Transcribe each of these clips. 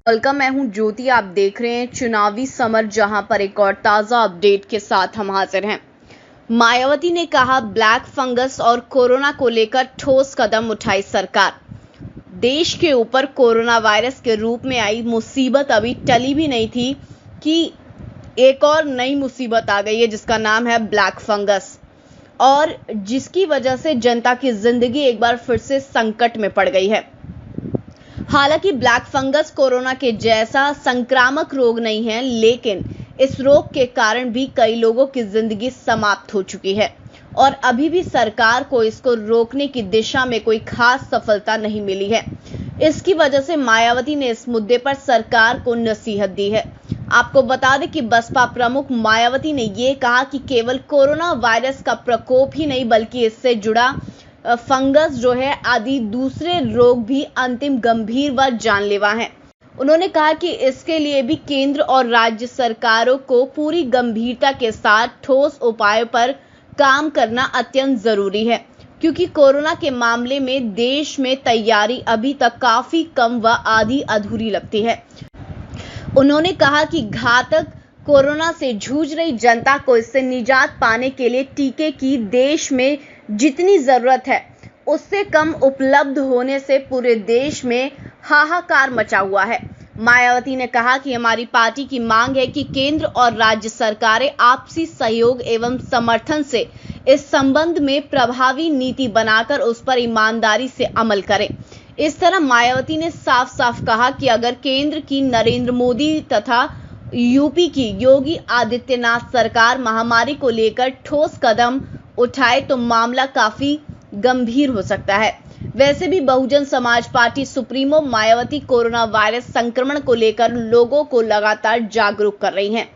Welcome, मैं हूं ज्योति। आप देख रहे हैं चुनावी समर, जहां पर एक और ताजा अपडेट के साथ हम हाजिर हैं। मायावती ने कहा, ब्लैक फंगस और कोरोना को लेकर ठोस कदम उठाई सरकार। देश के ऊपर कोरोना वायरस के रूप में आई मुसीबत अभी टली भी नहीं थी कि एक और नई मुसीबत आ गई है, जिसका नाम है ब्लैक फंगस, और जिसकी वजह से जनता की जिंदगी एक बार फिर से संकट में पड़ गई है। हालांकि ब्लैक फंगस कोरोना के जैसा संक्रामक रोग नहीं है, लेकिन इस रोग के कारण भी कई लोगों की जिंदगी समाप्त हो चुकी है और अभी भी सरकार को इसको रोकने की दिशा में कोई खास सफलता नहीं मिली है। इसकी वजह से मायावती ने इस मुद्दे पर सरकार को नसीहत दी है। आपको बता दें कि बसपा प्रमुख मायावती ने ये कहा कि केवल कोरोना वायरस का प्रकोप ही नहीं, बल्कि इससे जुड़ा फंगस जो है आदि दूसरे रोग भी अंतिम गंभीर व जानलेवा हैं। उन्होंने कहा कि इसके लिए भी केंद्र और राज्य सरकारों को पूरी गंभीरता के साथ ठोस उपायों पर काम करना अत्यंत जरूरी है, क्योंकि कोरोना के मामले में देश में तैयारी अभी तक काफी कम व आधी अधूरी लगती है। उन्होंने कहा कि घातक कोरोना से जूझ रही जनता को इससे निजात पाने के लिए टीके की देश में जितनी जरूरत है, उससे कम उपलब्ध होने से पूरे देश में हाहाकार मचा हुआ है। मायावती ने कहा कि हमारी पार्टी की मांग है कि केंद्र और राज्य सरकारें आपसी सहयोग एवं समर्थन से इस संबंध में प्रभावी नीति बनाकर उस पर ईमानदारी से अमल करें। इस तरह मायावती ने साफ साफ कहा कि अगर केंद्र की नरेंद्र मोदी तथा यूपी की योगी आदित्यनाथ सरकार महामारी को लेकर ठोस कदम उठाए तो मामला काफी गंभीर हो सकता है। वैसे भी Bahujan Samaj party supremo Mayawati corona virus संक्रमण को लेकर लोगों को लगातार जागरूक कर रही हैं।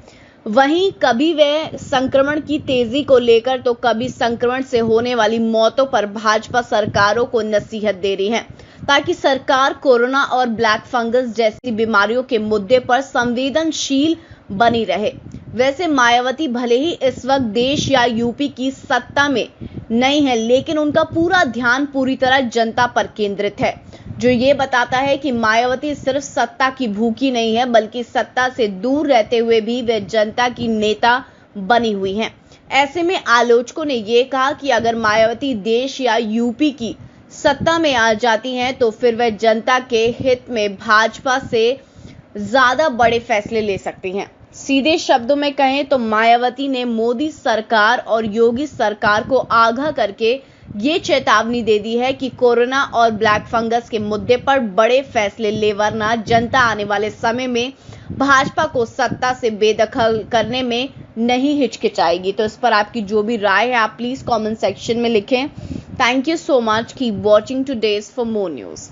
वहीं कभी वे संक्रमण की तेजी को लेकर तो कभी संक्रमण से होने वाली मौतों पर भाजपा सरकारों को नसीहत दे रही हैं, ताकि सरकार कोरोना और ब्लैक फंगस जैसी बीमारियों के मुद्दे पर संवेदनशील बनी रहे। वैसे मायावती भले ही इस वक्त देश या यूपी की सत्ता में नहीं है, लेकिन उनका पूरा ध्यान पूरी तरह जनता पर केंद्रित है, जो ये बताता है कि मायावती सिर्फ सत्ता की भूखी नहीं है, बल्कि सत्ता से दूर रहते हुए भी वे जनता की नेता बनी हुई हैं। ऐसे में आलोचकों ने ये कहा कि अगर मायावती देश या यूपी की सत्ता में आ जाती हैं तो फिर वह जनता के हित में भाजपा से ज्यादा बड़े फैसले ले सकती हैं। सीधे शब्दों में कहें तो मायावती ने मोदी सरकार और योगी सरकार को आगाह करके ये चेतावनी दे दी है कि कोरोना और ब्लैक फंगस के मुद्दे पर बड़े फैसले ले, वरना जनता आने वाले समय में भाजपा को सत्ता से बेदखल करने में नहीं हिचकिचाएगी। तो इस पर आपकी जो भी राय है आप प्लीज कमेंट सेक्शन में लिखें। Thank you so much. Keep watching today's for more news.